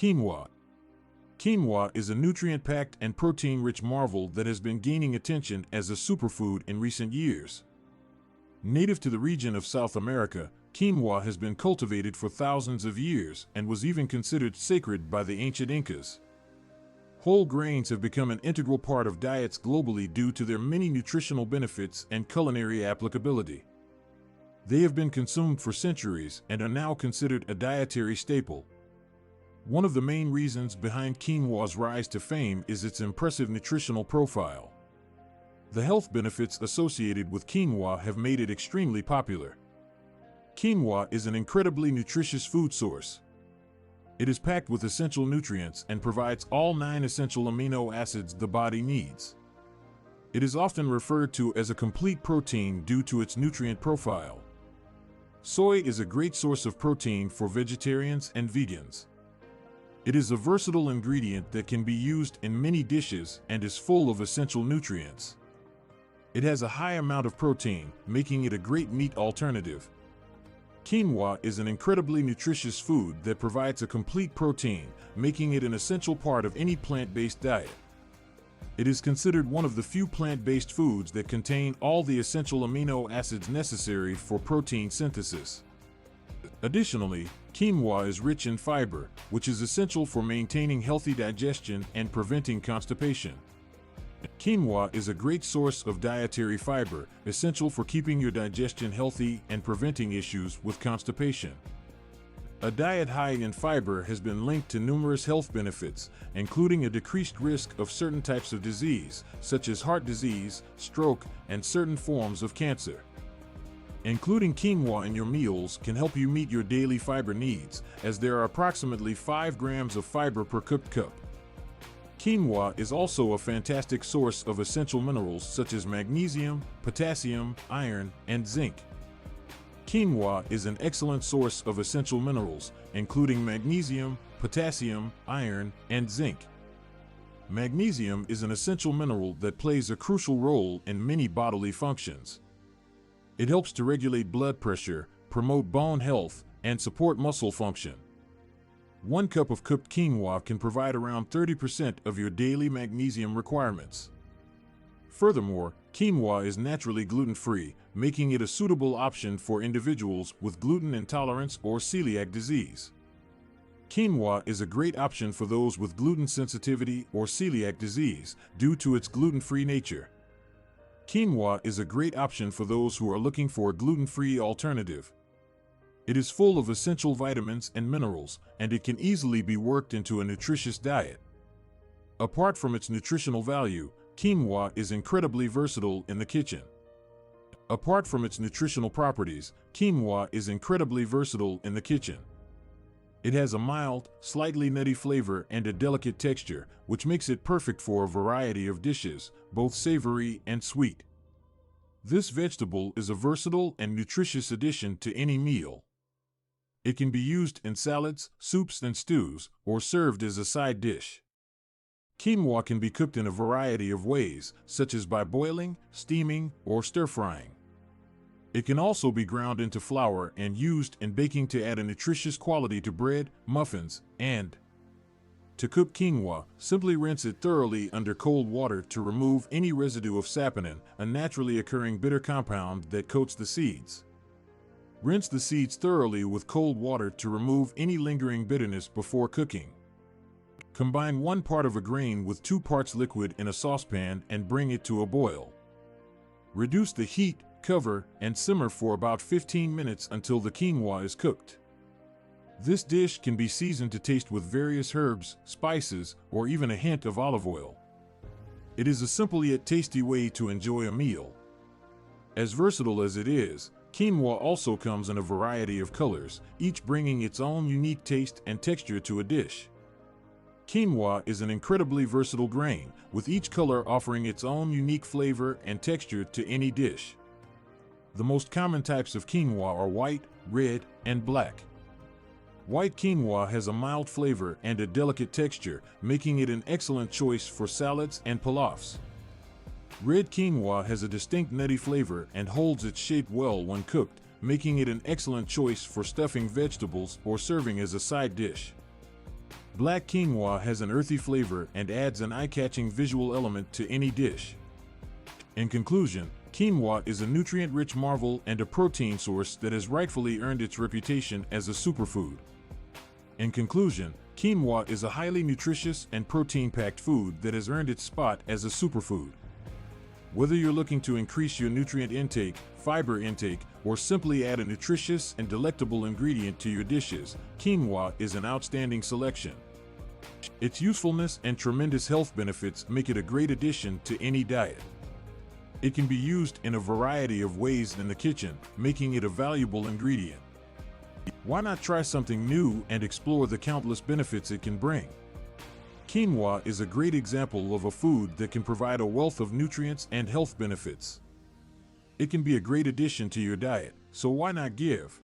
Quinoa. Quinoa is a nutrient-packed and protein-rich marvel that has been gaining attention as a superfood in recent years. Native to the region of South America, quinoa has been cultivated for thousands of years and was even considered sacred by the ancient Incas. Whole grains have become an integral part of diets globally due to their many nutritional benefits and culinary applicability. They have been consumed for centuries and are now considered a dietary staple. One of the main reasons behind quinoa's rise to fame is its impressive nutritional profile. The health benefits associated with quinoa have made it extremely popular. Quinoa is an incredibly nutritious food source. It is packed with essential nutrients and provides all 9 essential amino acids the body needs. It is often referred to as a complete protein due to its nutrient profile. Soy is a great source of protein for vegetarians and vegans. It is a versatile ingredient that can be used in many dishes and is full of essential nutrients. It has a high amount of protein, making it a great meat alternative. Quinoa is an incredibly nutritious food that provides a complete protein, making it an essential part of any plant-based diet. It is considered one of the few plant-based foods that contain all the essential amino acids necessary for protein synthesis. Additionally, quinoa is rich in fiber, which is essential for maintaining healthy digestion and preventing constipation. Quinoa is a great source of dietary fiber, essential for keeping your digestion healthy and preventing issues with constipation. A diet high in fiber has been linked to numerous health benefits, including a decreased risk of certain types of disease, such as heart disease, stroke, and certain forms of cancer. Including quinoa in your meals can help you meet your daily fiber needs, as there are approximately 5 grams of fiber per cooked cup. Quinoa is also a fantastic source of essential minerals such as magnesium, potassium, iron, and zinc. Quinoa is an excellent source of essential minerals, including magnesium, potassium, iron, and zinc. Magnesium is an essential mineral that plays a crucial role in many bodily functions. It helps to regulate blood pressure, promote bone health, and support muscle function. 1 cup of cooked quinoa can provide around 30% of your daily magnesium requirements. Furthermore, quinoa is naturally gluten-free, making it a suitable option for individuals with gluten intolerance or celiac disease. Quinoa is a great option for those with gluten sensitivity or celiac disease due to its gluten-free nature. Quinoa is a great option for those who are looking for a gluten-free alternative. It is full of essential vitamins and minerals, and it can easily be worked into a nutritious diet. Apart from its nutritional value, quinoa is incredibly versatile in the kitchen. Apart from its nutritional properties, quinoa is incredibly versatile in the kitchen. It has a mild, slightly nutty flavor and a delicate texture, which makes it perfect for a variety of dishes, both savory and sweet. This vegetable is a versatile and nutritious addition to any meal. It can be used in salads, soups, and stews, or served as a side dish. Quinoa can be cooked in a variety of ways, such as by boiling, steaming, or stir-frying. It can also be ground into flour and used in baking to add a nutritious quality to bread, muffins, and to cook quinoa, simply rinse it thoroughly under cold water to remove any residue of saponin, a naturally occurring bitter compound that coats the seeds. Rinse the seeds thoroughly with cold water to remove any lingering bitterness before cooking. Combine 1 part of a grain with 2 parts liquid in a saucepan and bring it to a boil. Reduce the heat, cover, and simmer for about 15 minutes until the quinoa is cooked. This dish can be seasoned to taste with various herbs, spices, or even a hint of olive oil. It is a simple yet tasty way to enjoy a meal. As versatile as it is, quinoa also comes in a variety of colors, each bringing its own unique taste and texture to a dish. Quinoa is an incredibly versatile grain, with each color offering its own unique flavor and texture to any dish. The most common types of quinoa are white, red, and black. White quinoa has a mild flavor and a delicate texture, making it an excellent choice for salads and pilafs. Red quinoa has a distinct nutty flavor and holds its shape well when cooked, making it an excellent choice for stuffing vegetables or serving as a side dish. Black quinoa has an earthy flavor and adds an eye-catching visual element to any dish. In conclusion, quinoa is a nutrient-rich marvel and a protein source that has rightfully earned its reputation as a superfood. In conclusion, quinoa is a highly nutritious and protein-packed food that has earned its spot as a superfood. Whether you're looking to increase your nutrient intake, fiber intake, or simply add a nutritious and delectable ingredient to your dishes, quinoa is an outstanding selection. Its usefulness and tremendous health benefits make it a great addition to any diet. It can be used in a variety of ways in the kitchen, making it a valuable ingredient. Why not try something new and explore the countless benefits it can bring? Quinoa is a great example of a food that can provide a wealth of nutrients and health benefits. It can be a great addition to your diet, so why not give